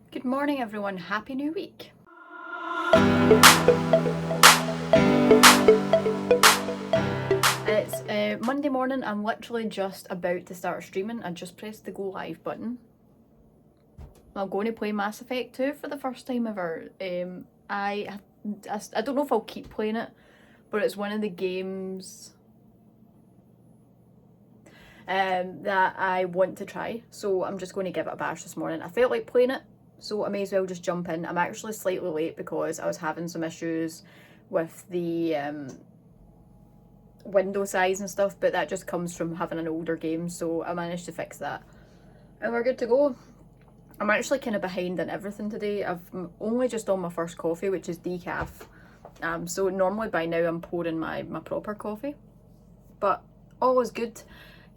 Good morning everyone, happy new week. It's Monday morning, I'm literally just about to start streaming. I just pressed the go live button. I'm going to play Mass Effect 2 for the first time ever. I don't know if I'll keep playing it, but it's one of the games that I want to try, so I'm just going to give it a bash this morning. I felt like playing it, so I may as well just jump in. I'm actually slightly late because I was having some issues with the window size and stuff, but that just comes from having an older game, so I managed to fix that. And we're good to go. I'm actually kind of behind in everything today. I'm only just on my first coffee, which is decaf. So normally by now I'm pouring my proper coffee, but all is good.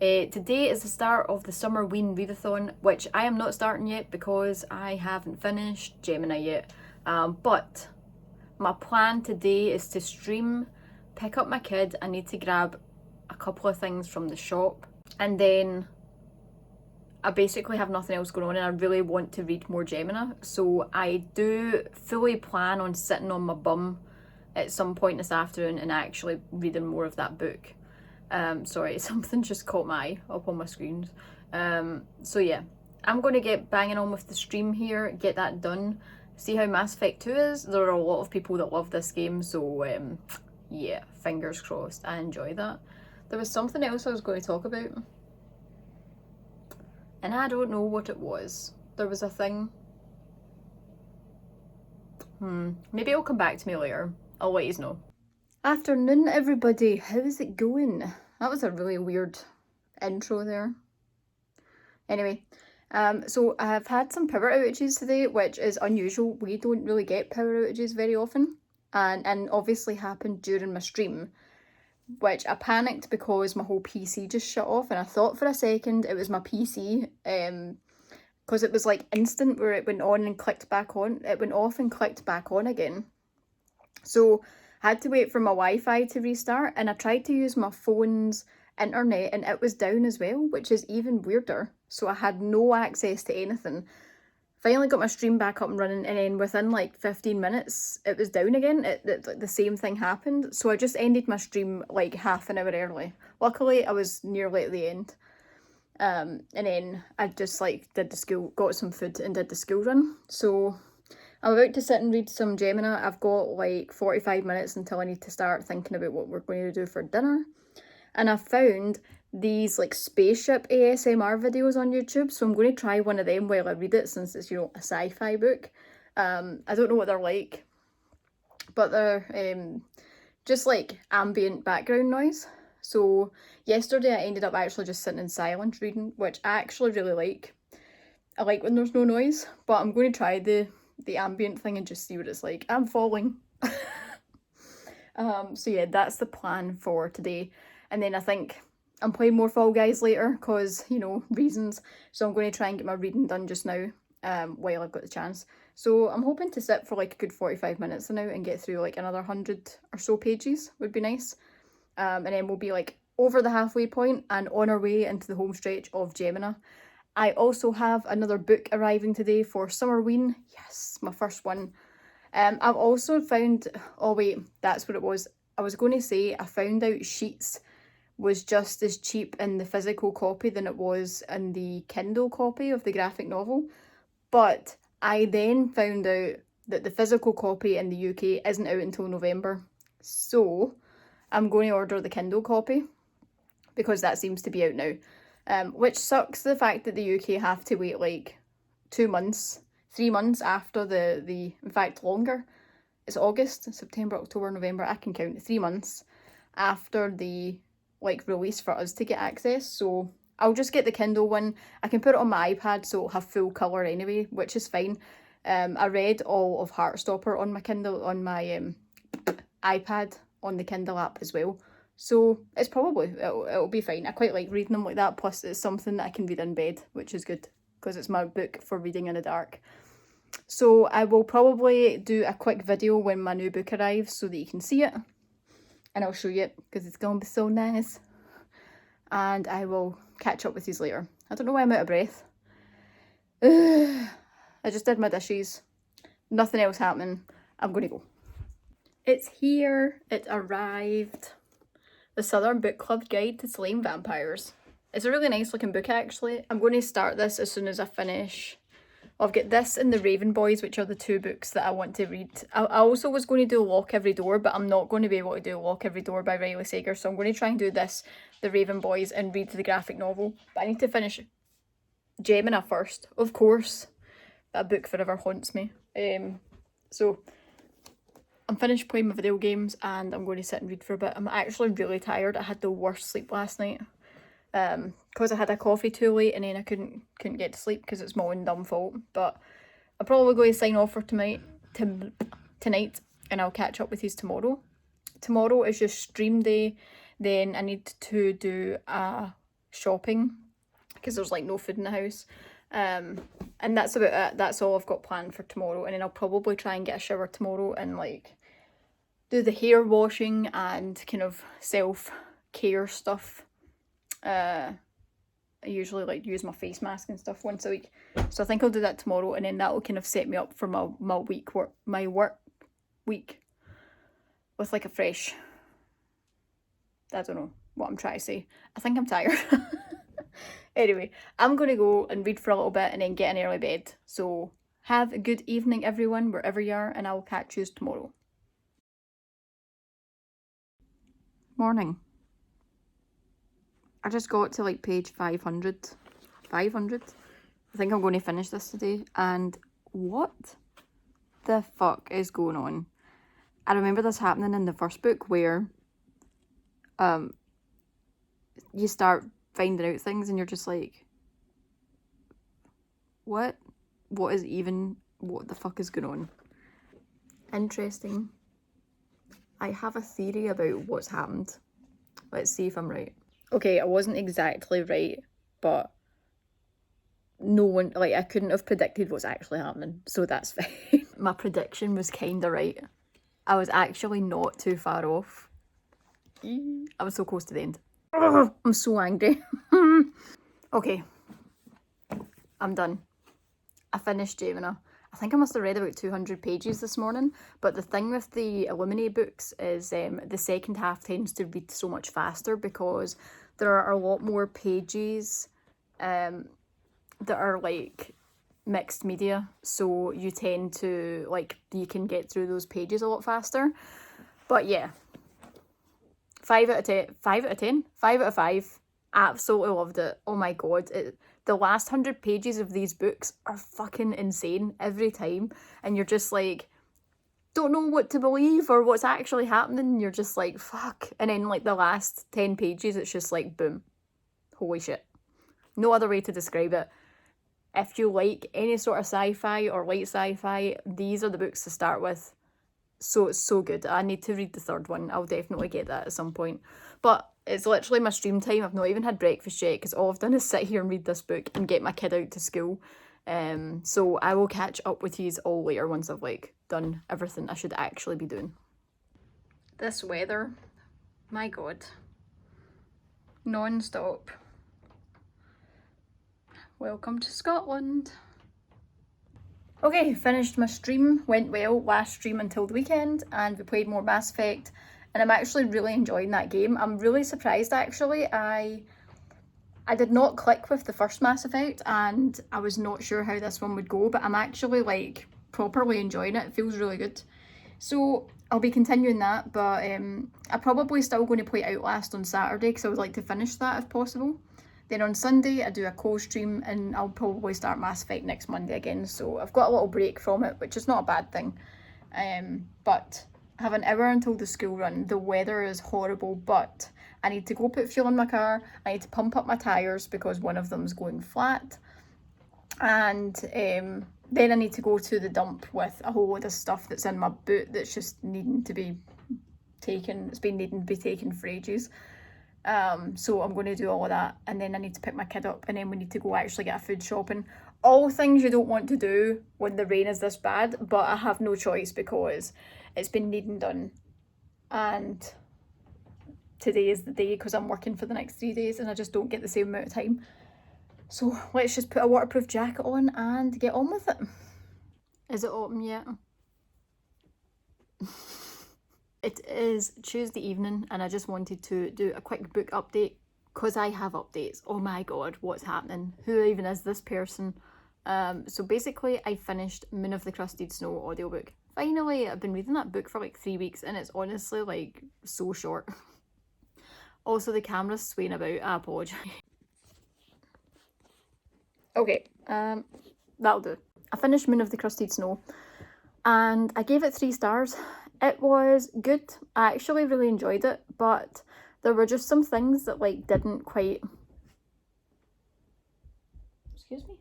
Today is the start of the Summerween Reathathon, which I am not starting yet because I haven't finished Gemina yet. But my plan today is to stream, pick up my kid. I need to grab a couple of things from the shop, and then I basically have nothing else going on and I really want to read more Gemina. So I do fully plan on sitting on my bum at some point this afternoon and actually reading more of that book. Sorry, something just caught my eye up on my screens. So yeah, I'm going to get banging on with the stream here, get that done, see how Mass Effect 2 is. There are a lot of people that love this game, so yeah, fingers crossed, I enjoy that. There was something else I was going to talk about, and I don't know what it was. There was a thing. Maybe it'll come back to me later. I'll let you know. Afternoon everybody, how's it going? That was a really weird intro there. Anyway, so I have had some power outages today, which is unusual. We don't really get power outages very often, and obviously happened during my stream, which I panicked because my whole PC just shut off, and I thought for a second it was my PC, because it was like instant where it went on and clicked back on. It went off and clicked back on again. So I had to wait for my Wi-Fi to restart, and I tried to use my phone's internet and it was down as well, which is even weirder. So I had no access to anything. Finally got my stream back up and running, and then within like 15 minutes it was down again. The same thing happened. So I just ended my stream like half an hour early. Luckily I was nearly at the end. And then I just like did the school, got some food and did the school run. So I'm about to sit and read some Gemina. I've got like 45 minutes until I need to start thinking about what we're going to do for dinner. And I found these like spaceship ASMR videos on YouTube, so I'm going to try one of them while I read it, since it's, you know, a sci-fi book. I don't know what they're like, but they're just like ambient background noise. So yesterday I ended up actually just sitting in silence reading, which I actually really like. I like when there's no noise, but I'm going to try the ambient thing and just see what it's like. I'm falling. So yeah, that's the plan for today. And then I think I'm playing more Fall Guys later because, you know, reasons. So I'm going to try and get my reading done just now, while I've got the chance. So I'm hoping to sit for like a good 45 minutes now and get through like another 100 or so pages would be nice. And then we'll be like over the halfway point and on our way into the home stretch of Gemina. I also have another book arriving today for Summerween. Yes, my first one. I've also found, oh wait, that's what it was. I was going to say I found out Sheets was just as cheap in the physical copy than it was in the Kindle copy of the graphic novel. But I then found out that the physical copy in the UK isn't out until November. So I'm going to order the Kindle copy because that seems to be out now. Which sucks, the fact that the UK have to wait like 2 months, 3 months after the in fact longer. It's August, September, October, November, I can count, 3 months after the like release for us to get access. So I'll just get the Kindle one. I can put it on my iPad so it'll have full colour anyway, which is fine. I read all of Heartstopper on my Kindle, on my iPad, on the Kindle app as well. So it's probably, it'll be fine. I quite like reading them like that, plus it's something that I can read in bed, which is good, because it's my book for reading in the dark. So I will probably do a quick video when my new book arrives so that you can see it. And I'll show you it, because it's going to be so nice. And I will catch up with you later. I don't know why I'm out of breath. I just did my dishes. Nothing else happening. I'm gonna go. It's here. It arrived. The Southern Book Club Guide to Slaying Vampires. It's a really nice looking book actually. I'm going to start this as soon as I finish. I've got this and The Raven Boys, which are the two books that I want to read. I also was going to do Lock Every Door, but I'm not going to be able to do Lock Every Door by Riley Sager, so I'm going to try and do this, The Raven Boys, and read the graphic novel. But I need to finish Gemina first, of course. That book forever haunts me. So I'm finished playing my video games and I'm going to sit and read for a bit. I'm actually really tired. I had the worst sleep last night. Because I had a coffee too late and then I couldn't get to sleep because it's my own dumb fault. But I'm probably going to sign off for tonight and I'll catch up with you tomorrow. Tomorrow is just stream day. Then I need to do shopping because there's like no food in the house. And that's about it. That's all I've got planned for tomorrow. And then I'll probably try and get a shower tomorrow and like do the hair washing and kind of self-care stuff. I usually like use my face mask and stuff once a week, so I think I'll do that tomorrow, and then that will kind of set me up for my work week with like a fresh, I don't know what I'm trying to say. I think I'm tired. Anyway, I'm gonna go and read for a little bit and then get an early bed. So have a good evening everyone, wherever you are, and I'll catch you tomorrow. Morning. I just got to like page 500. I think I'm going to finish this today. And what the fuck is going on? I remember this happening in the first book where you start finding out things and you're just like, what the fuck is going on? Interesting. I have a theory about what's happened. Let's see if I'm right. Okay, I wasn't exactly right, but no one, like, I couldn't have predicted what's actually happening, so that's fine. My prediction was kind of right. I was actually not too far off. I was so close to the end. Ugh, I'm so angry. Okay, I'm done. I finished Gemina. I think I must have read about 200 pages this morning, but the thing with the Illuminate books is the second half tends to read so much faster because there are a lot more pages that are like mixed media, so you tend to, like, you can get through those pages a lot faster. But yeah, 5 out of 10, 5 out of 10, 5 out of 5. Absolutely loved it. Oh my god, the last 100 pages of these books are fucking insane every time, and you're just like, don't know what to believe or what's actually happening, and you're just like, fuck. And then like the last 10 pages, it's just like, boom, holy shit. No other way to describe it. If you like any sort of sci-fi or light sci-fi, these are the books to start with. So it's so good. I need to read the third one. I'll definitely get that at some point. But it's literally my stream time. I've not even had breakfast yet because all I've done is sit here and read this book and get my kid out to school. So I will catch up with yous all later once I've like done everything I should actually be doing. This weather, my god, non-stop. Welcome to Scotland. Okay, finished my stream, went well, last stream until the weekend, and we played more Mass Effect, and I'm actually really enjoying that game. I'm really surprised actually. I did not click with the first Mass Effect, and I was not sure how this one would go, but I'm actually like properly enjoying it. It feels really good. So I'll be continuing that, but I'm probably still going to play Outlast on Saturday because I would like to finish that if possible. Then on Sunday I do a co-stream and I'll probably start Mass Effect next Monday again. So I've got a little break from it, which is not a bad thing. But I have an hour until the school run. The weather is horrible, but I need to go put fuel in my car. I need to pump up my tyres because one of them's going flat. And then I need to go to the dump with a whole load of stuff that's in my boot that's just needing to be taken. It's been needing to be taken for ages. So I'm going to do all of that, and then I need to pick my kid up, and then we need to go actually get a food shopping. All things you don't want to do when the rain is this bad, but I have no choice because it's been needing done, and today is the day because I'm working for the next 3 days and I just don't get the same amount of time. So let's just put a waterproof jacket on and get on with it. Is it open yet? It is Tuesday evening and I just wanted to do a quick book update because I have updates. Oh my god, what's happening? Who even is this person? So basically I finished Moon of the Crusted Snow audiobook. Finally, I've been reading that book for like 3 weeks and it's honestly like so short. Also, the camera's swaying about, I apologise. Okay, that'll do. I finished Moon of the Crusted Snow and I gave it 3 stars. It was good. I actually really enjoyed it, but there were just some things that like didn't quite... Excuse me?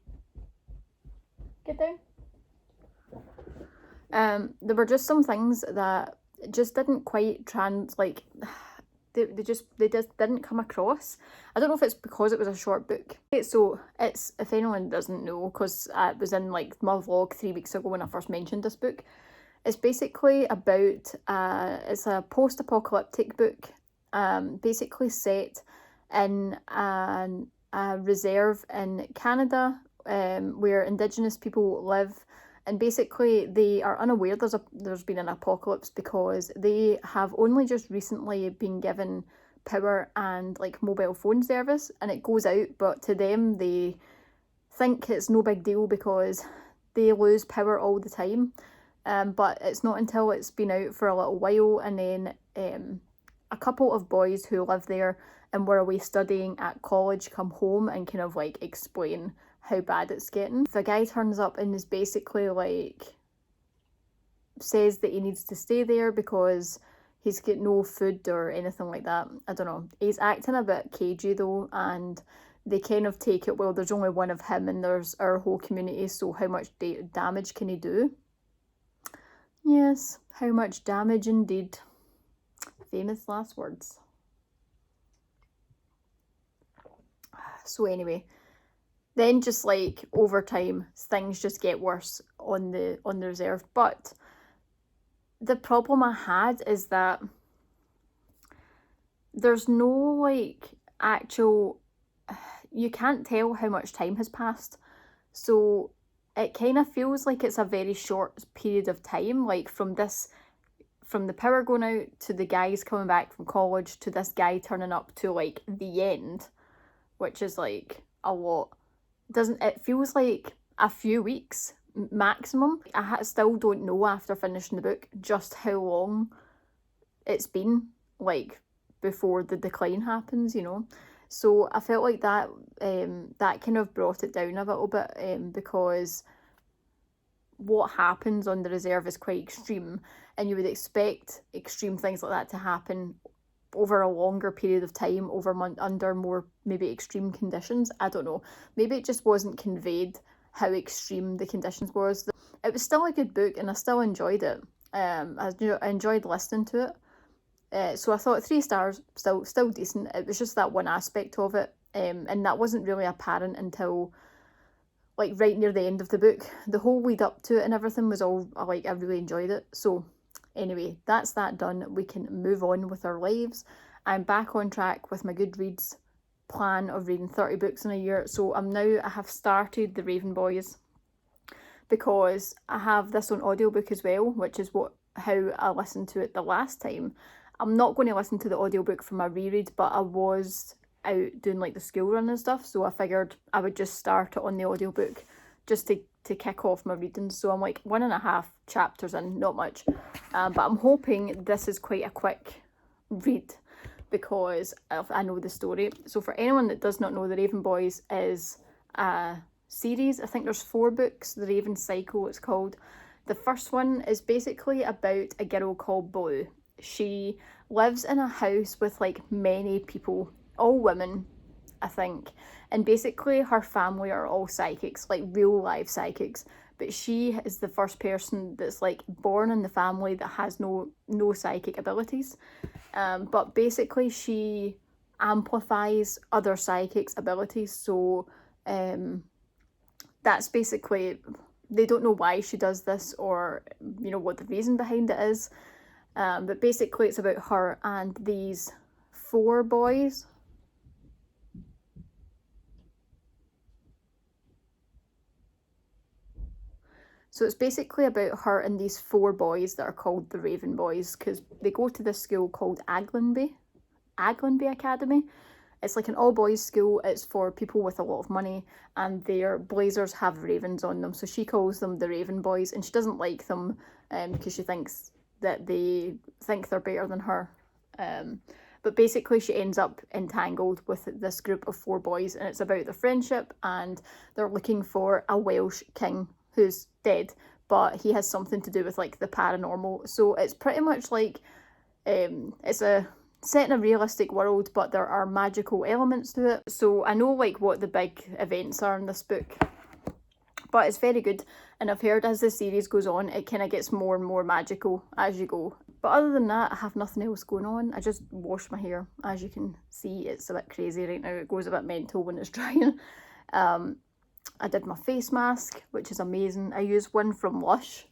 Get down. There were just some things that just didn't quite they just didn't come across. I don't know if it's because it was a short book. Okay, so it's, if anyone doesn't know, because it was in like my vlog 3 weeks ago when I first mentioned this book, it's basically about it's a post-apocalyptic book, basically set in a reserve in Canada, where Indigenous people live. And basically they are unaware there's been an apocalypse because they have only just recently been given power and like mobile phone service, and it goes out, but to them they think it's no big deal because they lose power all the time. But it's not until it's been out for a little while, and then a couple of boys who live there and were away studying at college come home and kind of like explain how bad it's getting. The guy turns up and is basically like, says that he needs to stay there because he's got no food or anything like that. I don't know. He's acting a bit cagey though, and they kind of take it, well, there's only one of him and there's our whole community, so how much damage can he do? Yes, how much damage indeed. Famous last words. So anyway, then just like over time things just get worse on the reserve. But the problem I had is that there's no like actual, you can't tell how much time has passed, so it kind of feels like it's a very short period of time, like from the power going out to the guys coming back from college to this guy turning up to like the end, which is like a lot. It feels like a few weeks maximum. I still don't know after finishing the book just how long it's been like before the decline happens, you know. So I felt like that that kind of brought it down a little bit, because what happens on the reserve is quite extreme, and you would expect extreme things like that to happen over a longer period of time, under more maybe extreme conditions. I don't know. Maybe it just wasn't conveyed how extreme the conditions was. It was still a good book and I still enjoyed it. I enjoyed listening to it. So I thought 3 stars, still decent. It was just that one aspect of it, and that wasn't really apparent until like right near the end of the book. The whole lead up to it and everything was all like, I really enjoyed it. So anyway, that's that done. We can move on with our lives. I'm back on track with my Goodreads plan of reading 30 books in a year. So I have started The Raven Boys because I have this on audiobook as well, which is how I listened to it the last time. I'm not going to listen to the audiobook for my reread, but I was out doing like the school run and stuff, so I figured I would just start it on the audiobook just to kick off my reading. So I'm like 1.5 chapters in, not much, but I'm hoping this is quite a quick read because I know the story. So for anyone that does not know, The Raven Boys is a series. I think there's 4 books, The Raven Cycle it's called. The first one is basically about a girl called Blue. She lives in a house with like many people, all women, I think, and basically her family are all psychics, like real life psychics, but she is the first person that's like born in the family that has no psychic abilities, but basically she amplifies other psychics' abilities. So that's basically, they don't know why she does this or you know what the reason behind it is, but basically it's about her and these 4 boys. So it's basically about her and these 4 boys that are called the Raven Boys, because they go to this school called Aglenby Academy. It's like an all-boys school. It's for people with a lot of money, and their blazers have ravens on them. So she calls them the Raven Boys, and she doesn't like them because she thinks that they think they're better than her. But basically she ends up entangled with this group of 4 boys, and it's about their friendship, and they're looking for a Welsh king who's dead, but he has something to do with like the paranormal. So it's pretty much like it's a set in a realistic world, but there are magical elements to it. So I know like what the big events are in this book, but it's very good, and I've heard as the series goes on it kind of gets more and more magical as you go. But other than that, I have nothing else going on. I just washed my hair. As you can see, it's a bit crazy right now. It goes a bit mental when it's drying. I did my face mask, which is amazing. I use one from Lush,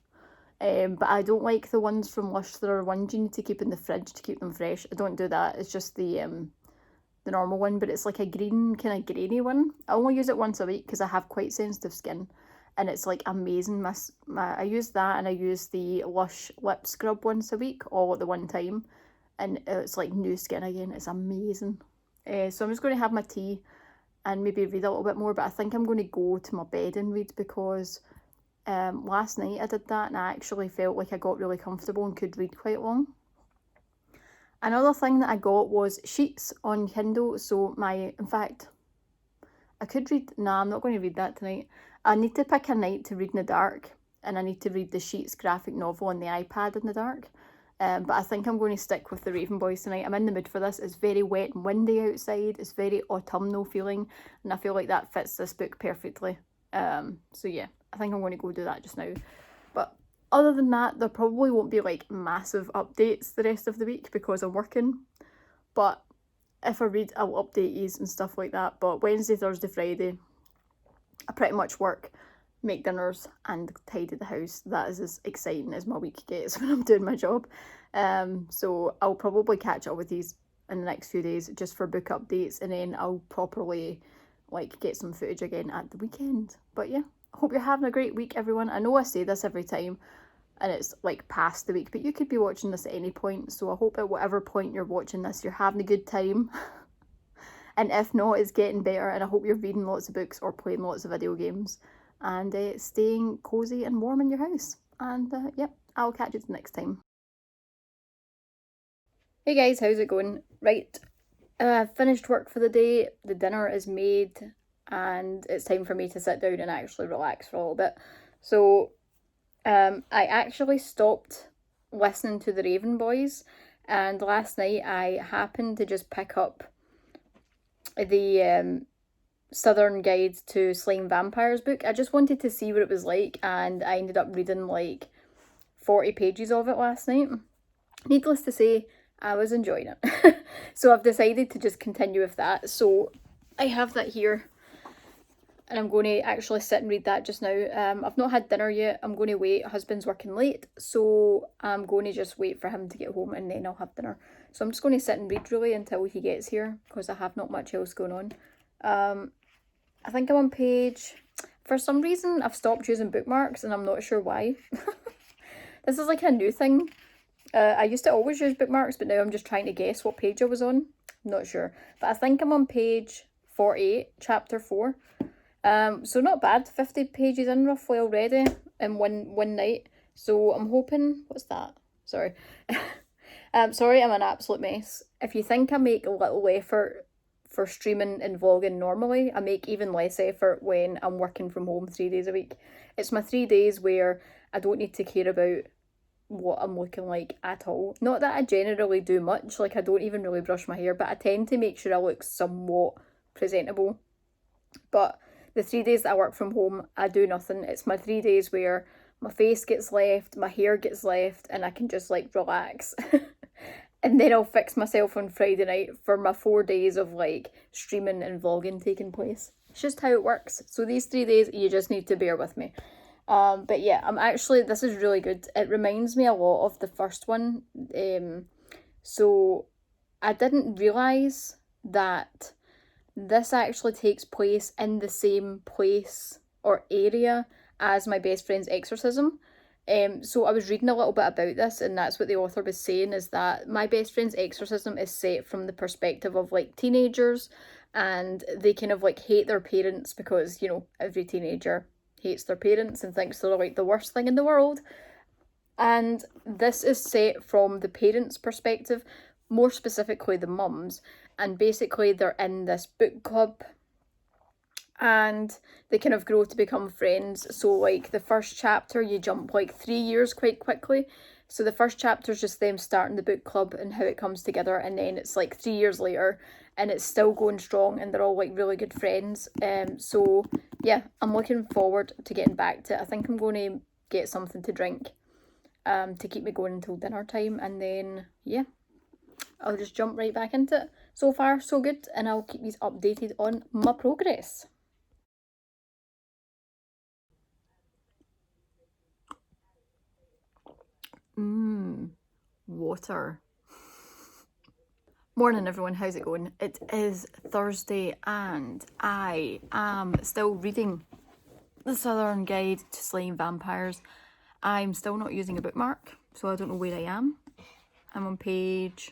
but I don't like the ones from Lush that are ones you need to keep in the fridge to keep them fresh. I don't do that. It's just the normal one, but it's like a green, kind of grainy one. I only use it once a week because I have quite sensitive skin, and it's like amazing. I use that, and I use the Lush lip scrub once a week, all at the one time, and it's like new skin again. It's amazing. So I'm just going to have my tea and maybe read a little bit more, but I think I'm going to go to my bed and read, because last night I did that and I actually felt like I got really comfortable and could read quite long. Another thing that I got was sheets on Kindle. So in fact, I could read, I'm not going to read that tonight. I need to pick a night to read in the dark, and I need to read the Sheets graphic novel on the iPad in the dark. But I think I'm going to stick with the Raven Boys tonight. I'm in the mood for this. It's very wet and windy outside. It's very autumnal feeling, and I feel like that fits this book perfectly. So yeah, I think I'm going to go do that just now. But other than that, there probably won't be like massive updates the rest of the week because I'm working. But if I read, I'll update you and stuff like that. But Wednesday, Thursday, Friday, I pretty much work, make dinners and tidy the house. That is as exciting as my week gets when I'm doing my job. So I'll probably catch up with these in the next few days just for book updates, and then I'll properly like get some footage again at the weekend. But yeah, I hope you're having a great week, everyone. I know I say this every time and it's like past the week, but you could be watching this at any point. So I hope at whatever point you're watching this, you're having a good time. And if not, it's getting better, and I hope you're reading lots of books or playing lots of video games and staying cozy and warm in your house. And yep, I'll catch you next time. Hey guys, how's it going? Right, finished work for the day, the dinner is made, and it's time for me to sit down and actually relax for a little bit. So I actually stopped listening to the Raven Boys, and last night I happened to just pick up the Southern Guide to Slaying Vampires book. I just wanted to see what it was like, and I ended up reading like 40 pages of it last night. Needless to say, I was enjoying it. So I've decided to just continue with that. So I have that here, and I'm going to actually sit and read that just now. I've not had dinner yet. I'm going to wait. Husband's working late, so I'm going to just wait for him to get home and then I'll have dinner. So I'm just going to sit and read really until he gets here, because I have not much else going on. I think I'm on page... For some reason, I've stopped using bookmarks and I'm not sure why. This is like a new thing. I used to always use bookmarks, but now I'm just trying to guess what page I was on. I'm not sure. But I think I'm on page 48, chapter 4. So not bad, 50 pages in roughly already in one night. So I'm hoping... What's that? Sorry. Sorry, I'm an absolute mess. If you think I make a little effort for streaming and vlogging normally, I make even less effort when I'm working from home 3 days a week. It's my 3 days where I don't need to care about what I'm looking like at all. Not that I generally do much, like I don't even really brush my hair, but I tend to make sure I look somewhat presentable. But the 3 days that I work from home, I do nothing. It's my 3 days where my face gets left, my hair gets left, and I can just like relax. And then I'll fix myself on Friday night for my 4 days of like streaming and vlogging taking place. It's just how it works. So these 3 days, you just need to bear with me. But yeah, this is really good. It reminds me a lot of the first one. So I didn't realise that this actually takes place in the same place or area as my best friend's exorcism. So I was reading a little bit about this, and that's what the author was saying, is that my best friend's exorcism is set from the perspective of like teenagers, and they kind of like hate their parents because, you know, every teenager hates their parents and thinks they're like the worst thing in the world. And this is set from the parents' perspective, more specifically the mums, and basically they're in this book club and they kind of grow to become friends. So like the first chapter, you jump like 3 years quite quickly. So the first chapter is just them starting the book club and how it comes together, and then it's like 3 years later and it's still going strong and they're all like really good friends. So yeah, I'm looking forward to getting back to it. I think I'm going to get something to drink to keep me going until dinner time, and then yeah, I'll just jump right back into it. So far so good, and I'll keep these updated on my progress. Water. Morning everyone, how's it going? It is Thursday and I am still reading The Southern Guide to Slaying Vampires. I'm still not using a bookmark, so I don't know where I am. I'm on page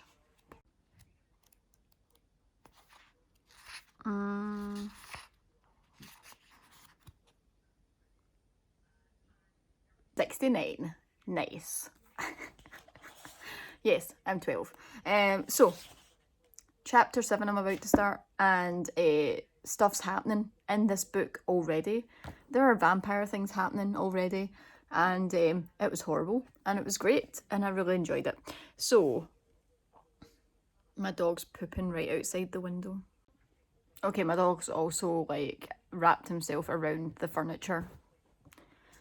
69. Nice. Yes, I'm 12. So chapter 7 I'm about to start, and stuff's happening in this book already. There are vampire things happening already, and it was horrible and it was great and I really enjoyed it. So my dog's pooping right outside the window. Okay, my dog's also like wrapped himself around the furniture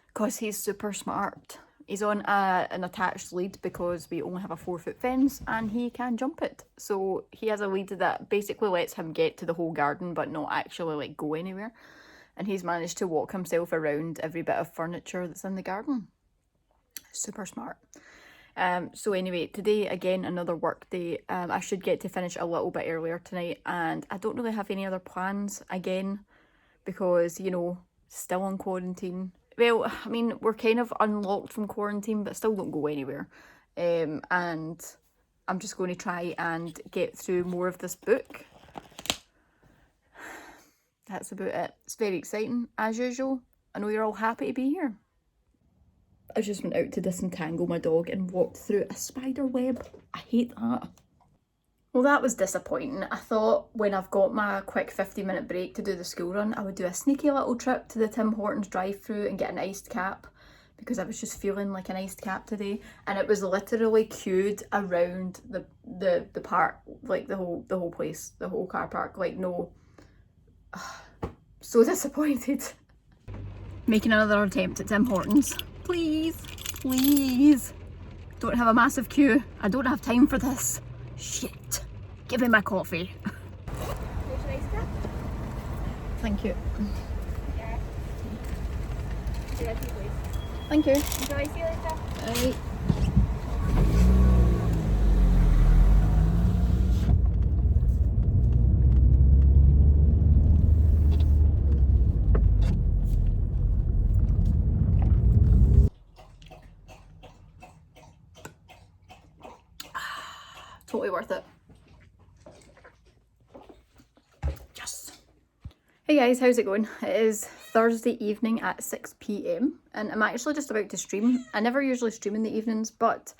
because he's super smart. He's on an attached lead because we only have a 4-foot fence and he can jump it. So he has a lead that basically lets him get to the whole garden but not actually like go anywhere. And he's managed to walk himself around every bit of furniture that's in the garden. Super smart. So anyway, today again another work day. I should get to finish a little bit earlier tonight, and I don't really have any other plans again because, you know, still on quarantine. Well, I mean, we're kind of unlocked from quarantine, but still don't go anywhere. And I'm just going to try and get through more of this book. That's about it. It's very exciting, as usual. I know you're all happy to be here. I just went out to disentangle my dog and walked through a spider web. I hate that. Well, that was disappointing. I thought when I've got my quick 50-minute break to do the school run, I would do a sneaky little trip to the Tim Hortons drive-through and get an iced cap, because I was just feeling like an iced cap today, and it was literally queued around the park, like the whole place, the whole car park. Like, no. So disappointed. Making another attempt at Tim Hortons. Please, please. Don't have a massive queue. I don't have time for this. Shit. Give me my coffee. Thank you. Yeah. Thank you. Enjoy, see you later. Bye. Totally worth it. Yes. Hey guys, how's it going? It is Thursday evening at 6 p.m. and I'm actually just about to stream. I never usually stream in the evenings, but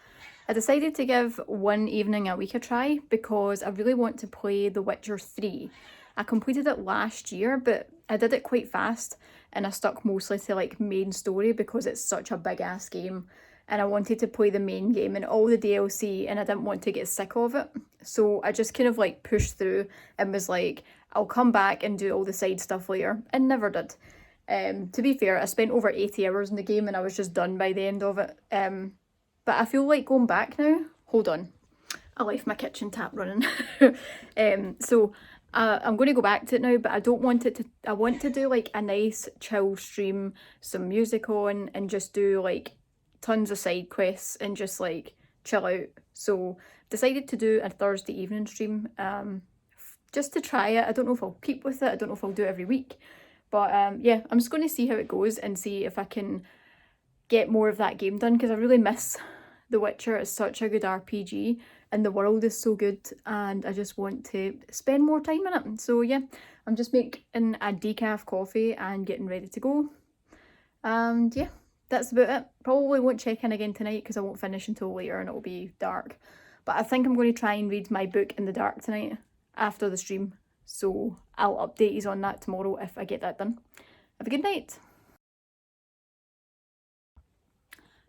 I decided to give one evening a week a try because I really want to play The Witcher 3. I completed it last year, but I did it quite fast and I stuck mostly to like main story because it's such a big ass game. And I wanted to play the main game and all the DLC, and I didn't want to get sick of it. So I just kind of like pushed through and was like, I'll come back and do all the side stuff later, and never did. To be fair, I spent over 80 hours in the game and I was just done by the end of it. But I feel like going back now. Hold on. I left my kitchen tap running. So I'm going to go back to it now, but I don't want it to, I want to do like a nice chill stream, some music on, and just do like tons of side quests and just like chill out. So decided to do a Thursday evening stream just to try it. I don't know if I'll keep with it. I don't know if I'll do it every week, But yeah, I'm just going to see how it goes and see if I can get more of that game done, because I really miss The Witcher. It's such a good RPG and the world is so good and I just want to spend more time in it. So yeah, I'm just making a decaf coffee and getting ready to go. And yeah, that's about it. Probably won't check in again tonight because I won't finish until later and it'll be dark. But I think I'm going to try and read my book in the dark tonight after the stream. So I'll update you on that tomorrow if I get that done. Have a good night.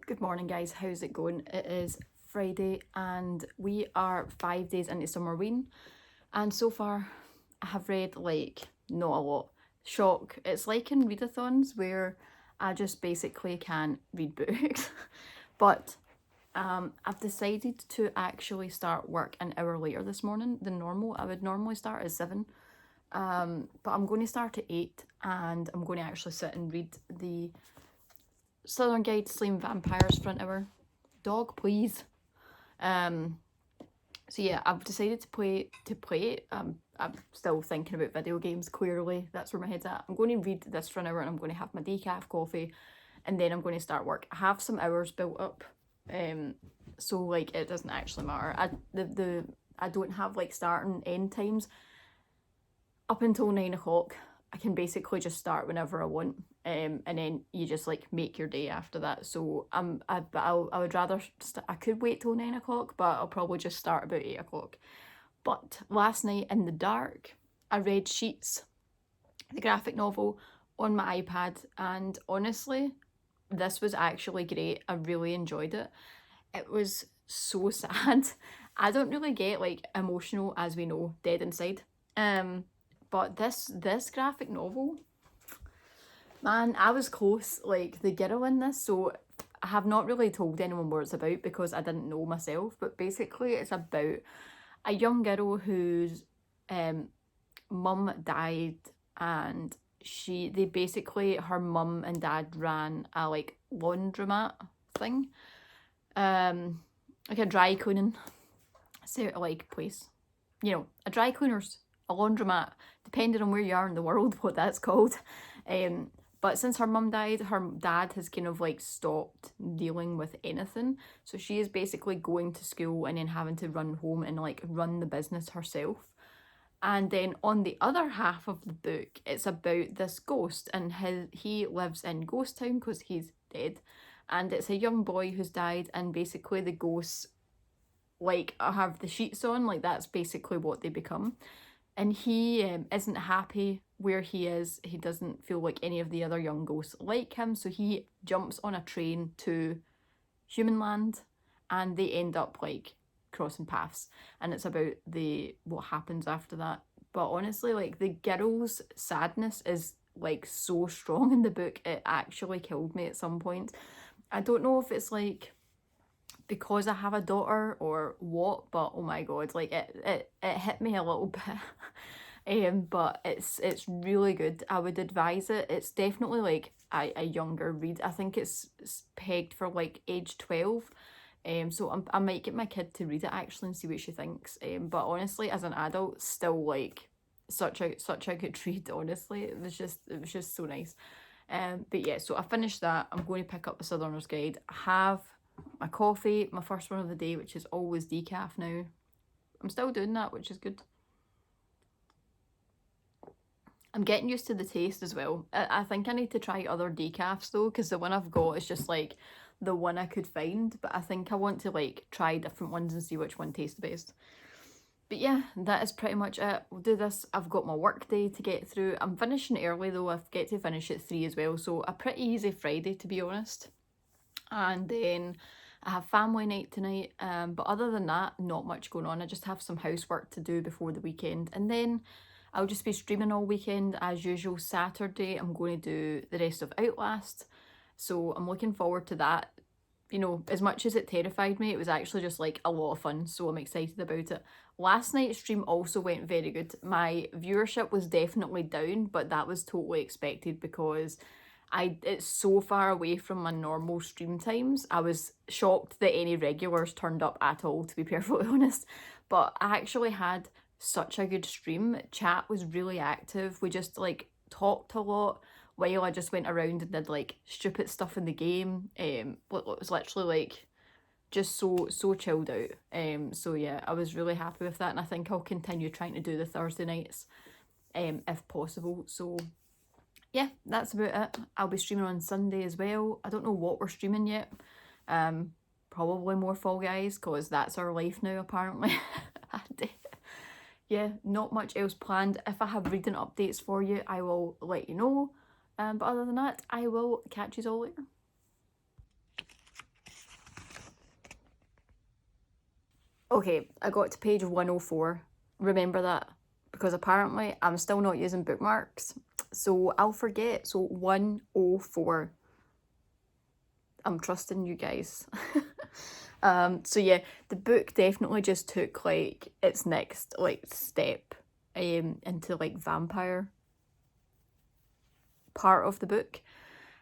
Good morning, guys. How's it going? It is Friday and we are 5 days into Summerween. And so far I have read like not a lot. Shock. It's like in readathons where I just basically can't read books. But I've decided to actually start work an hour later this morning than normal. I would normally start at 7. But I'm going to start at 8 and I'm going to actually sit and read the Southern Guide to Slaying Vampires for an hour. Dog, please. So yeah, I've decided to play it. I'm still thinking about video games, clearly. That's where my head's at. I'm going to read this for an hour and I'm going to have my decaf coffee and then I'm going to start work. I have some hours built up. So like it doesn't actually matter. I don't have like start and end times. Up until 9 o'clock, I can basically just start whenever I want. And then you just like make your day after that. So I would rather I could wait till 9 o'clock, but I'll probably just start about 8 o'clock. But last night in the dark, I read Sheets, the graphic novel, on my iPad, and honestly, this was actually great. I really enjoyed it. It was so sad. I don't really get like emotional, as we know, dead inside. But this graphic novel, man, I was close. Like the girl in this, so I have not really told anyone what it's about because I didn't know myself. But basically, it's about a young girl whose mum died, and her mum and dad ran a like laundromat thing, like a dry cleaning sort of like place, you know, a dry cleaners, a laundromat, depending on where you are in the world, what that's called. But since her mum died, her dad has kind of like stopped dealing with anything. So she is basically going to school and then having to run home and like run the business herself. And then on the other half of the book, it's about this ghost, and he lives in Ghost Town because he's dead. And it's a young boy who's died, and basically the ghosts like have the sheets on, like that's basically what they become. And he isn't happy where he is. He doesn't feel like any of the other young ghosts like him, so he jumps on a train to human land and they end up like crossing paths, and it's about what happens after that. But honestly, like the girl's sadness is like so strong in the book, it actually killed me at some point. I don't know if it's like because I have a daughter or what, but oh my god, like it hit me a little bit. But it's really good. I would advise it. It's definitely like a younger read. I think it's pegged for like age 12. So I might get my kid to read it actually and see what she thinks. But honestly, as an adult, still like such a good read. Honestly, it was just so nice. But yeah, so I finished that. I'm going to pick up the Southerner's Guide. I have my coffee, my first one of the day, which is always decaf now. I'm still doing that, which is good. I'm getting used to the taste as well. I think I need to try other decafs though, because the one I've got is just like the one I could find, but I think I want to like try different ones and see which one tastes the best. But yeah, that is pretty much it. We'll do this. I've got my work day to get through. I'm finishing early though. I get to finish at 3 as well, so a pretty easy Friday to be honest. And then I have family night tonight, but other than that, not much going on. I just have some housework to do before the weekend, and then I'll just be streaming all weekend as usual. Saturday I'm going to do the rest of Outlast, so I'm looking forward to that. You know, as much as it terrified me, it was actually just like a lot of fun, so I'm excited about it. Last night's stream also went very good. My viewership was definitely down, but that was totally expected because it's so far away from my normal stream times. I was shocked that any regulars turned up at all, to be perfectly honest. But I actually had such a good stream. Chat was really active. We just like talked a lot while I just went around and did like stupid stuff in the game. It was literally like just so chilled out. So yeah, I was really happy with that, and I think I'll continue trying to do the Thursday nights if possible. So yeah, that's about it. I'll be streaming on Sunday as well. I don't know what we're streaming yet. Probably more Fall Guys, because that's our life now apparently. Yeah, not much else planned. If I have reading updates for you, I will let you know. But other than that, I will catch you all later. Okay, I got to page 104. Remember that, because apparently I'm still not using bookmarks, so I'll forget. So 104. I'm trusting you guys. So yeah, the book definitely just took like its next like step into like vampire part of the book.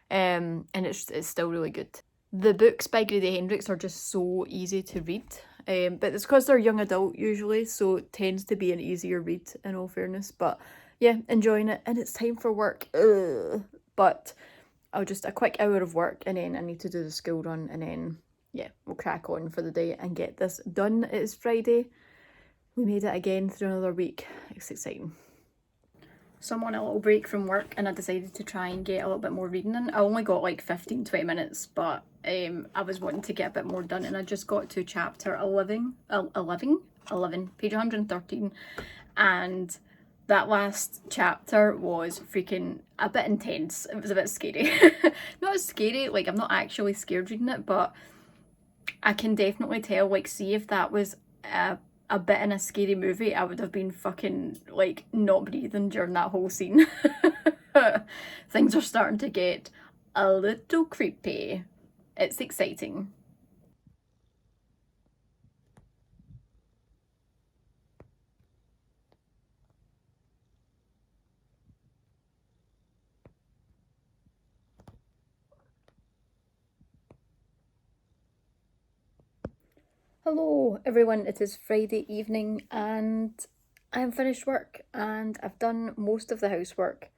And it's still really good. The books by Grady Hendrix are just so easy to read. But it's because they're young adult usually, so it tends to be an easier read in all fairness. But yeah, enjoying it, and it's time for work. Ugh. But I'll just a quick hour of work, and then I need to do the school run, and then yeah, we'll crack on for the day and get this done. It is Friday. We made it again through another week. It's exciting. So I'm on a little break from work, and I decided to try and get a little bit more reading in. I only got like 15-20 minutes, but I was wanting to get a bit more done, and I just got to chapter 11, page 113, and that last chapter was freaking a bit intense. It was a bit scary. Not as scary, like I'm not actually scared reading it, but I can definitely tell, like, see if that was a bit in a scary movie, I would have been fucking like not breathing during that whole scene. Things are starting to get a little creepy. It's exciting. Hello everyone, it is Friday evening and I'm finished work and I've done most of the housework,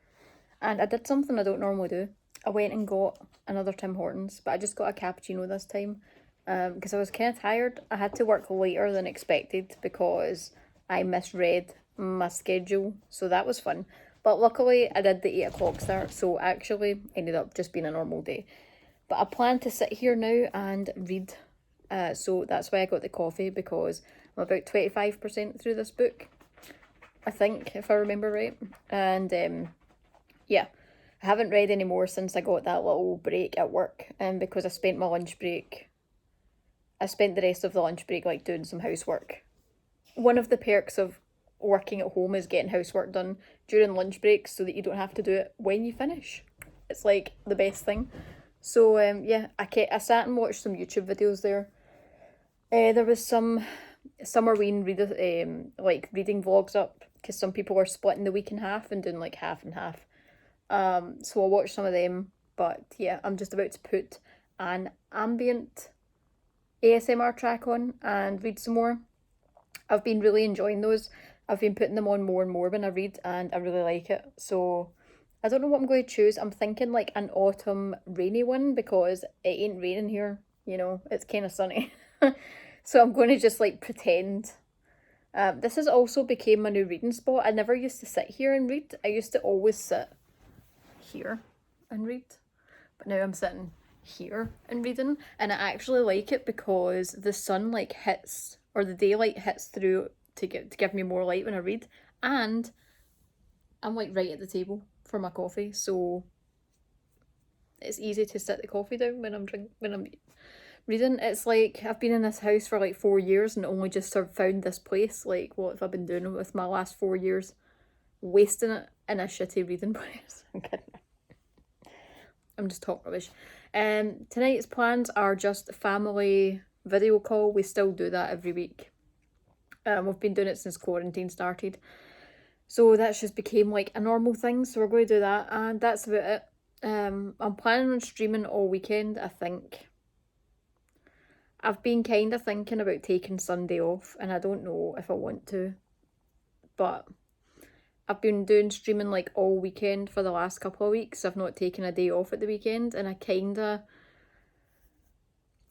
and I did something I don't normally do. I went and got another Tim Hortons, but I just got a cappuccino this time because I was kind of tired. I had to work later than expected because I misread my schedule, so that was fun. But luckily I did the 8 o'clock start, so actually ended up just being a normal day. But I plan to sit here now and read. So that's why I got the coffee, because I'm about 25% through this book, I think, if I remember right. And yeah, I haven't read any more since I got that little break at work, because I spent my lunch break, I spent the rest of the lunch break like doing some housework. One of the perks of working at home is getting housework done during lunch breaks so that you don't have to do it when you finish. It's like the best thing. So yeah, I sat and watched some YouTube videos there. There was some Summerween like reading vlogs up, because some people are splitting the week in half and doing like half and half. So I'll watch some of them, but yeah, I'm just about to put an ambient ASMR track on and read some more. I've been really enjoying those. I've been putting them on more and more when I read, and I really like it. So I don't know what I'm going to choose. I'm thinking like an autumn rainy one, because it ain't raining here, you know, it's kind of sunny. So I'm going to just like pretend. This has also became my new reading spot. I never used to sit here and read. I used to always sit here and read, but now I'm sitting here and reading, and I actually like it because the sun like hits, or the daylight hits through to give me more light when I read, and I'm like right at the table for my coffee, so it's easy to sit the coffee down when I'm reading. It's like I've been in this house for like 4 years and only just sort of found this place. Like, what have I been doing with my last 4 years? Wasting it in a shitty reading place. I'm kidding. I'm just talking rubbish. Tonight's plans are just family video call. We still do that every week. We've been doing it since quarantine started, so that's just became like a normal thing. So we're going to do that, and that's about it. I'm planning on streaming all weekend, I think. I've been kind of thinking about taking Sunday off, and I don't know if I want to, but I've been doing streaming like all weekend for the last couple of weeks. I've not taken a day off at the weekend, and I kinda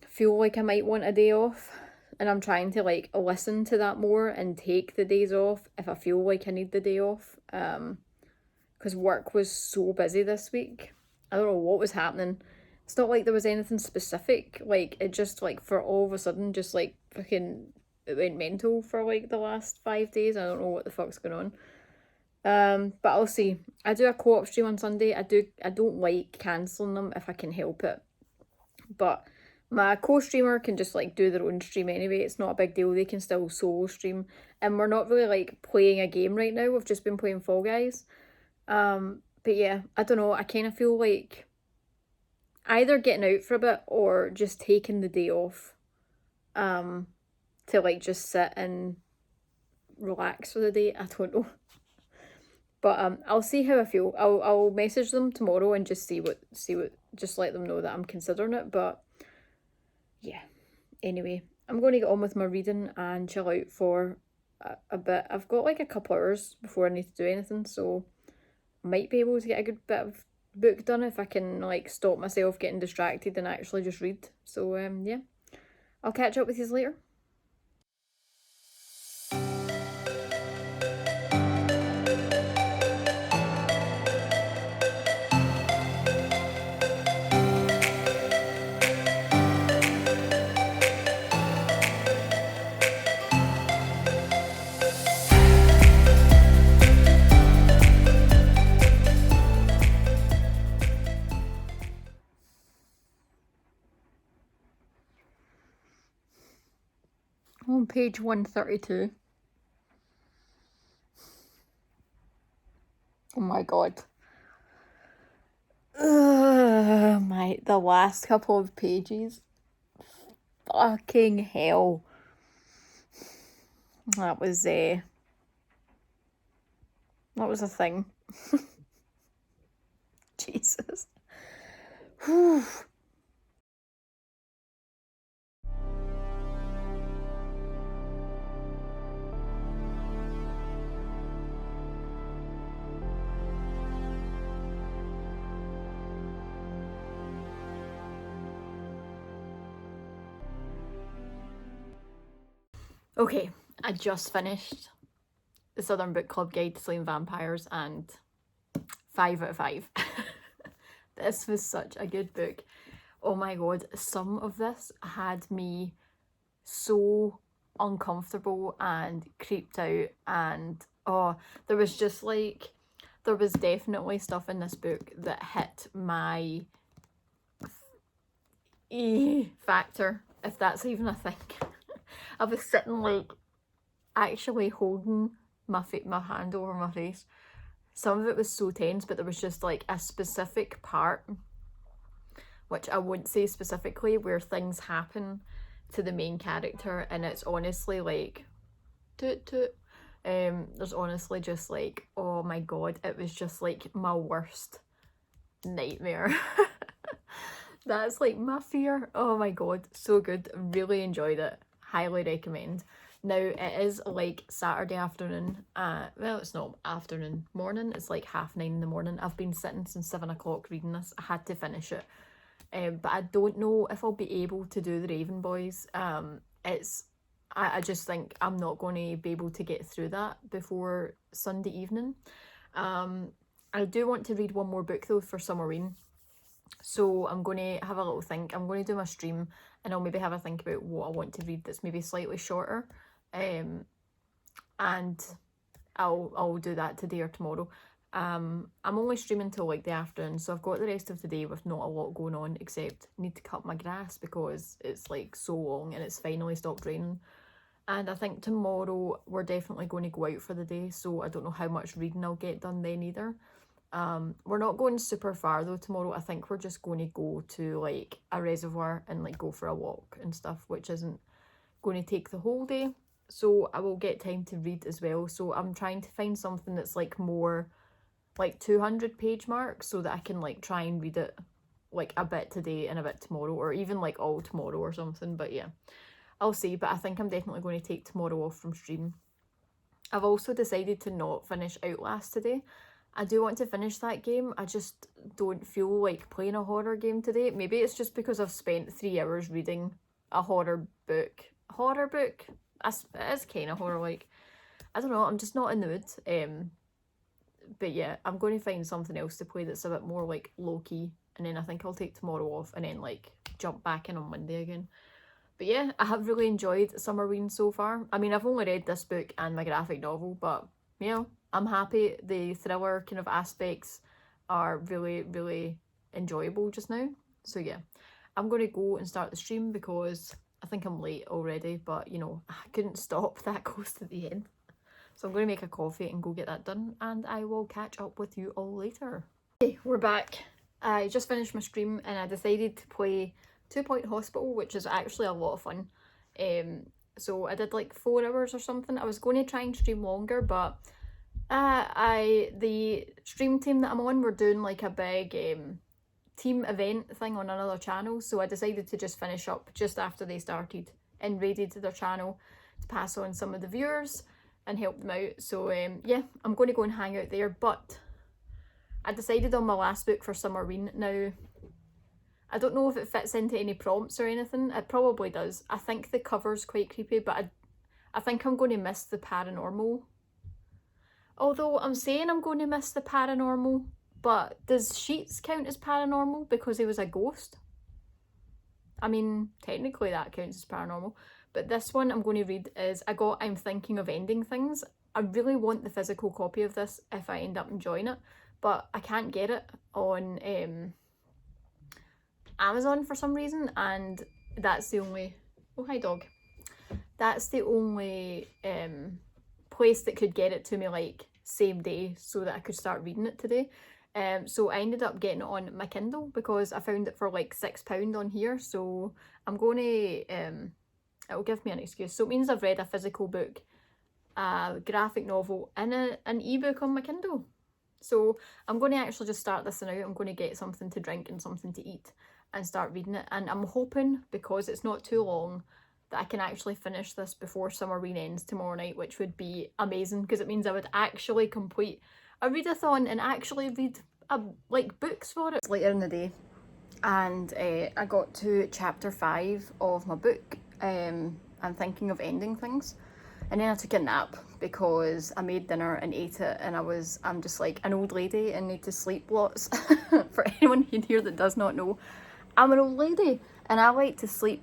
feel like I might want a day off, and I'm trying to like listen to that more and take the days off if I feel like I need the day off. Because work was so busy this week. I don't know what was happening. It's not like there was anything specific. Like, it just like for all of a sudden just like fucking it went mental for like the last 5 days. I don't know what the fuck's going on. But I'll see. I do a co-op stream on Sunday. I don't like cancelling them if I can help it. But my co-streamer can just like do their own stream anyway. It's not a big deal. They can still solo stream. And we're not really like playing a game right now. We've just been playing Fall Guys. But yeah, I don't know. I kind of feel like either getting out for a bit or just taking the day off. To like just sit and relax for the day. I don't know. But I'll see how I feel. I'll message them tomorrow and just see what just let them know that I'm considering it. But yeah. Anyway, I'm going to get on with my reading and chill out for a bit. I've got like a couple hours before I need to do anything, so I might be able to get a good bit of book done if I can like stop myself getting distracted and actually just read. So yeah. I'll catch up with you later. On page 132. Oh my god. The last couple of pages. Fucking hell. That was a thing. Jesus. Whew. Okay, I just finished the Southern Book Club Guide to Slaying Vampires, and 5 out of 5. This was such a good book. Oh my god, some of this had me so uncomfortable and creeped out, and there was just like, there was definitely stuff in this book that hit my factor, if that's even a thing. I was sitting like actually holding my hand over my face. Some of it was so tense, but there was just like a specific part, which I won't say specifically, where things happen to the main character, and it's honestly like toot toot. There's honestly just like, oh my god, it was just like my worst nightmare. That's like my fear. Oh my god, so good. Really enjoyed it. Highly recommend. Now it is like Saturday afternoon. Well, it's not afternoon, morning. It's like 9:30 in the morning. I've been sitting since 7 o'clock reading this. I had to finish it. But I don't know if I'll be able to do the Raven Boys. I just think I'm not going to be able to get through that before Sunday evening. I do want to read one more book though for Summerween. So I'm going to have a little think. I'm going to do my stream and I'll maybe have a think about what I want to read that's maybe slightly shorter. And I'll do that today or tomorrow. I'm only streaming till like the afternoon, so I've got the rest of the day with not a lot going on, except I need to cut my grass because it's like so long and it's finally stopped raining. And I think tomorrow we're definitely going to go out for the day, so I don't know how much reading I'll get done then either. We're not going super far though tomorrow. I think we're just going to go to like a reservoir and like go for a walk and stuff, which isn't going to take the whole day. So I will get time to read as well. So I'm trying to find something that's like more like 200 page mark so that I can like try and read it like a bit today and a bit tomorrow, or even like all tomorrow or something. But yeah, I'll see. But I think I'm definitely going to take tomorrow off from stream. I've also decided to not finish Outlast today. I do want to finish that game. I just don't feel like playing a horror game today. Maybe it's just because I've spent 3 hours reading a horror book. Horror book? It's kind of horror-like. I don't know, I'm just not in the mood. But yeah, I'm going to find something else to play that's a bit more like low-key. And then I think I'll take tomorrow off and then like jump back in on Monday again. But yeah, I have really enjoyed Summerween so far. I mean, I've only read this book and my graphic novel, but you know, I'm happy. The thriller kind of aspects are really, really enjoyable just now. So yeah, I'm going to go and start the stream because I think I'm late already, but you know, I couldn't stop that close to the end. So I'm going to make a coffee and go get that done, and I will catch up with you all later. Okay, we're back. I just finished my stream and I decided to play 2 Point Hospital, which is actually a lot of fun. So I did like 4 hours or something. I was going to try and stream longer, but the stream team that I'm on, we're doing like a big team event thing on another channel, so I decided to just finish up just after they started and raided their channel to pass on some of the viewers and help them out. So yeah, I'm going to go and hang out there, but I decided on my last book for Summerween. Now, I don't know if it fits into any prompts or anything. It probably does. I think the cover's quite creepy, but I think I'm going to miss the paranormal. Although I'm saying I'm going to miss the paranormal, but does Sheets count as paranormal because he was a ghost? I mean, technically that counts as paranormal. But this one I'm going to read is I'm Thinking of Ending Things. I really want the physical copy of this if I end up enjoying it, but I can't get it on Amazon for some reason, and that's the only... Oh, hi dog. That's the only place that could get it to me like same day so that I could start reading it today. So I ended up getting it on my Kindle because I found it for like £6 on here. So I'm going to... it'll give me an excuse. So it means I've read a physical book, a graphic novel, and an ebook on my Kindle. So I'm going to actually just start this now. I'm going to get something to drink and something to eat and start reading it. And I'm hoping, because it's not too long, that I can actually finish this before Summerween ends tomorrow night, which would be amazing because it means I would actually complete a readathon and actually read like books for it. It's later in the day and I got to chapter 5 of my book. I'm Thinking of Ending Things, and then I took a nap because I made dinner and ate it, and I'm just like an old lady and need to sleep lots. For anyone in here that does not know, I'm an old lady and I like to sleep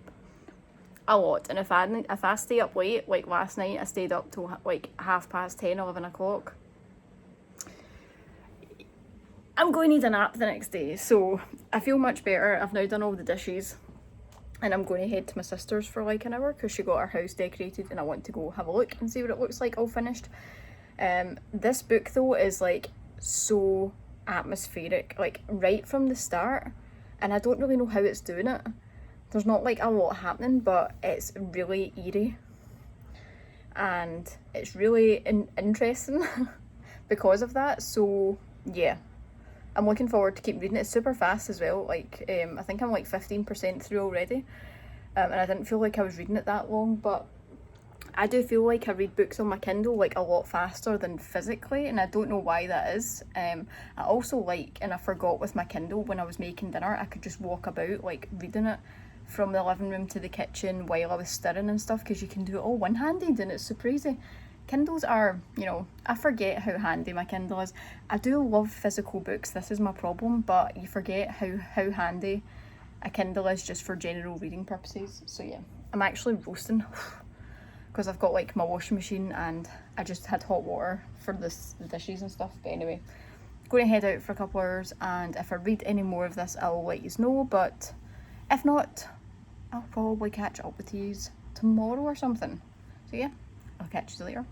a lot, and if I stay up late, like last night I stayed up till like 10:30, 11 o'clock, I'm going to need a nap the next day. So I feel much better. I've now done all the dishes and I'm going to head to my sister's for like an hour because she got her house decorated and I want to go have a look and see what it looks like all finished. This book though is like so atmospheric, like right from the start, and I don't really know how it's doing it. There's not like a lot happening, but it's really eerie and it's really interesting because of that. So yeah, I'm looking forward to keep reading it. It's super fast as well. Like I think I'm like 15% through already, and I didn't feel like I was reading it that long, but I do feel like I read books on my Kindle like a lot faster than physically, and I don't know why that is. I also like, and I forgot with my Kindle when I was making dinner, I could just walk about like reading it from the living room to the kitchen while I was stirring and stuff, because you can do it all one-handed and it's super easy. Kindles are, you know, I forget how handy my Kindle is. I do love physical books, this is my problem, but you forget how handy a Kindle is just for general reading purposes. So yeah, I'm actually roasting because I've got like my washing machine and I just had hot water for the dishes and stuff. But anyway, I'm going to head out for a couple hours, and if I read any more of this I'll let you know, but if not, I'll probably catch up with you tomorrow or something. So yeah, I'll catch you later.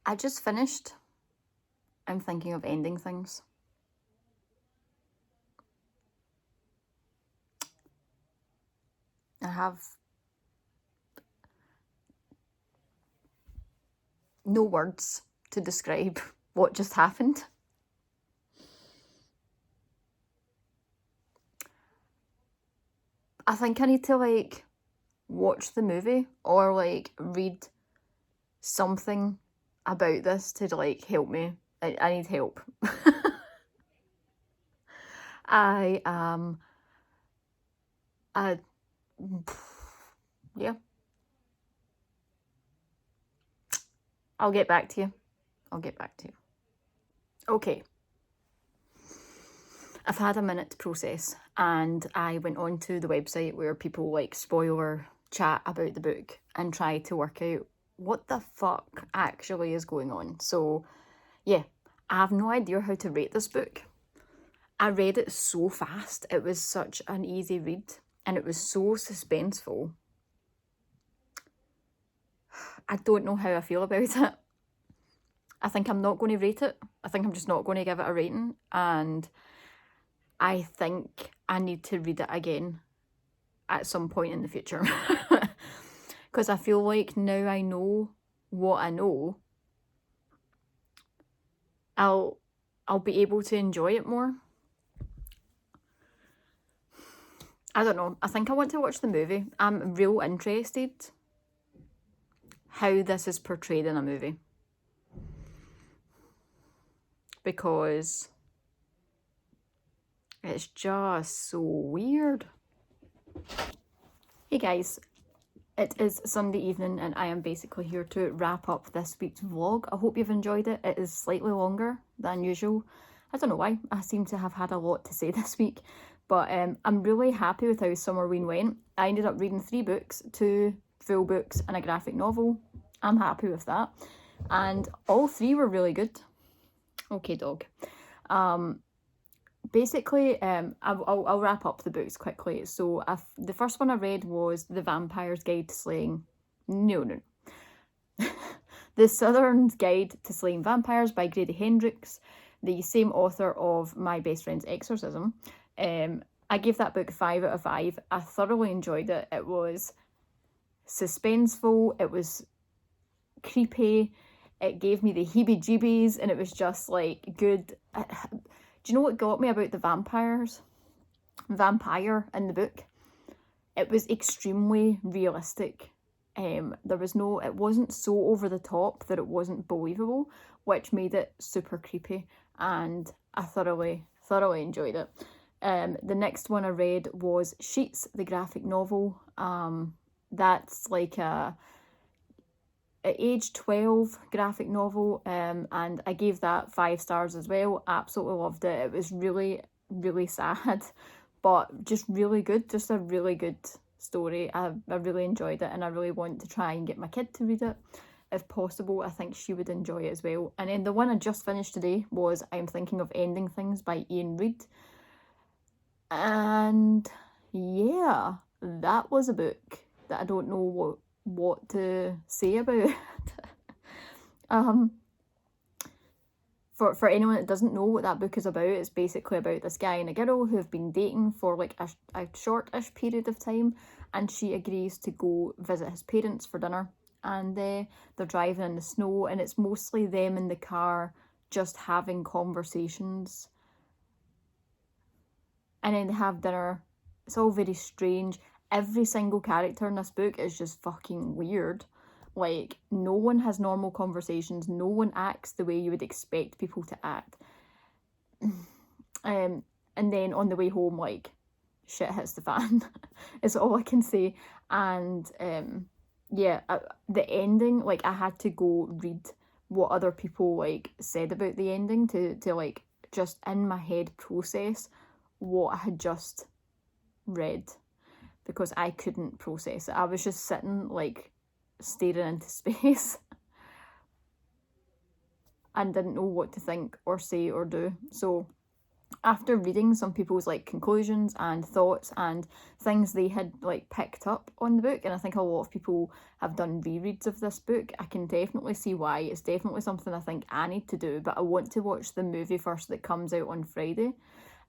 I just finished. I'm thinking of ending things. I have no words to describe what just happened. I think I need to like watch the movie or like read something about this to like help me. I need help. I yeah. I'll get back to you. Okay. I've had a minute to process, and I went onto the website where people like spoiler chat about the book and try to work out what the fuck actually is going on. So yeah, I have no idea how to rate this book. I read it so fast. It was such an easy read and it was so suspenseful. I don't know how I feel about it. I think I'm not going to rate it. I think I'm just not going to give it a rating, and I think I need to read it again at some point in the future. Because I feel like now I know what I know, I'll be able to enjoy it more. I don't know. I think I want to watch the movie. I'm real interested how this is portrayed in a movie. Because it's just so weird. Hey guys, it is Sunday evening and I am basically here to wrap up this week's vlog. I hope you've enjoyed it. It is slightly longer than usual. I don't know why. I seem to have had a lot to say this week. But I'm really happy with how Summerween went. I ended up reading 3 books, 2 full books and a graphic novel. I'm happy with that. And all 3 were really good. Okay, dog. Basically, I'll wrap up the books quickly. So the first one I read was The Vampire's Guide to Slaying... No. The Southern's Guide to Slaying Vampires by Grady Hendrix, the same author of My Best Friend's Exorcism. I gave that book 5 out of 5. I thoroughly enjoyed it. It was suspenseful, it was creepy, it gave me the heebie-jeebies, and it was just like good. Do you know what got me about the vampire in the book? It was extremely realistic. It wasn't so over the top that it wasn't believable, which made it super creepy, and I thoroughly enjoyed it. The next one I read was Sheets, the graphic novel. That's like a age 12 graphic novel, and I gave that 5 stars as well. Absolutely loved it. It was really, really sad, but just really good. Just a really good story. I really enjoyed it, and I really want to try and get my kid to read it if possible. I think she would enjoy it as well. And then the one I just finished today was I'm Thinking of Ending Things by Ian Reid. And yeah, that was a book that I don't know what to say about. For anyone that doesn't know what that book is about, it's basically about this guy and a girl who have been dating for like a short-ish period of time, and she agrees to go visit his parents for dinner, and they're driving in the snow, and it's mostly them in the car just having conversations, and then they have dinner. It's all very strange. Every single character in this book is just fucking weird. Like, no one has normal conversations. No one acts the way you would expect people to act. And then on the way home, like, shit hits the fan. Is all I can say. And yeah, the ending, like, I had to go read what other people like said about the ending to like just in my head process what I had just read, because I couldn't process it. I was just sitting like staring into space and didn't know what to think or say or do. So after reading some people's like conclusions and thoughts and things they had like picked up on the book, and I think a lot of people have done rereads of this book, I can definitely see why. It's definitely something I think I need to do, but I want to watch the movie first that comes out on Friday,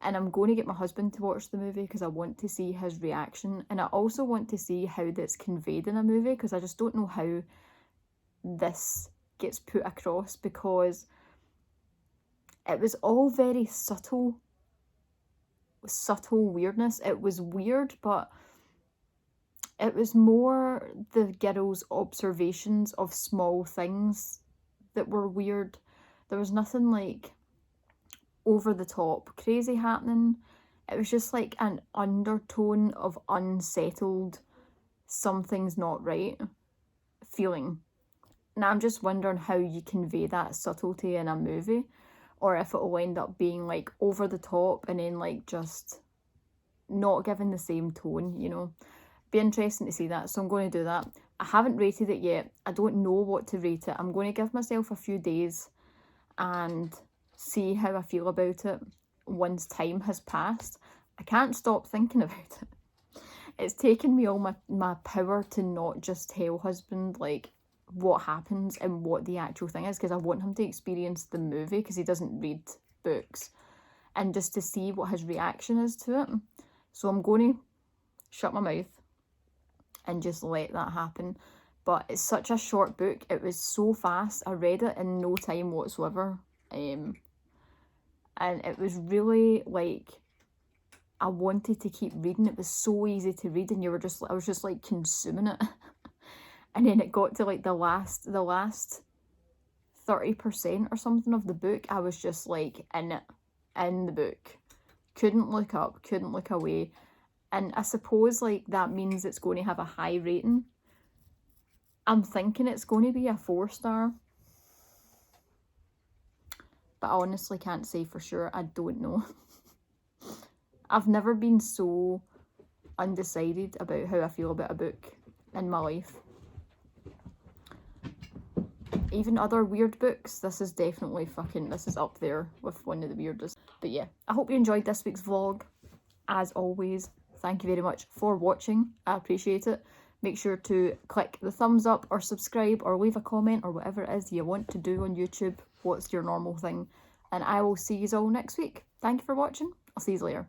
and I'm going to get my husband to watch the movie because I want to see his reaction, and I also want to see how that's conveyed in a movie, because I just don't know how this gets put across, because it was all very subtle weirdness. It was weird, but it was more the girl's observations of small things that were weird. There was nothing like over the top crazy happening. It was just like an undertone of unsettled, something's not right feeling. And I'm just wondering how you convey that subtlety in a movie, or if it'll end up being like over the top and then like just not giving the same tone, you know. Be interesting to see that, so I'm going to do that. I haven't rated it yet. I don't know what to rate it. I'm going to give myself a few days and see how I feel about it once time has passed. I can't stop thinking about it. It's taken me all my power to not just tell husband like what happens and what the actual thing is, because I want him to experience the movie, because he doesn't read books, and just to see what his reaction is to it. So I'm going to shut my mouth and just let that happen. But it's such a short book. It was so fast. I read it in no time whatsoever. And it was really like, I wanted to keep reading. It was so easy to read, and I was just like consuming it. And then it got to like the last 30% or something of the book. I was just like in it, in the book. Couldn't look up, couldn't look away. And I suppose like that means it's going to have a high rating. I'm thinking it's going to be a 4-star. But I honestly can't say for sure. I don't know. I've never been so undecided about how I feel about a book in my life. Even other weird books, this is definitely this is up there with one of the weirdest. But yeah, I hope you enjoyed this week's vlog. As always, thank you very much for watching. I appreciate it. Make sure to click the thumbs up or subscribe or leave a comment or whatever it is you want to do on YouTube. What's your normal thing? And I will see you all next week. Thank you for watching. I'll see you later.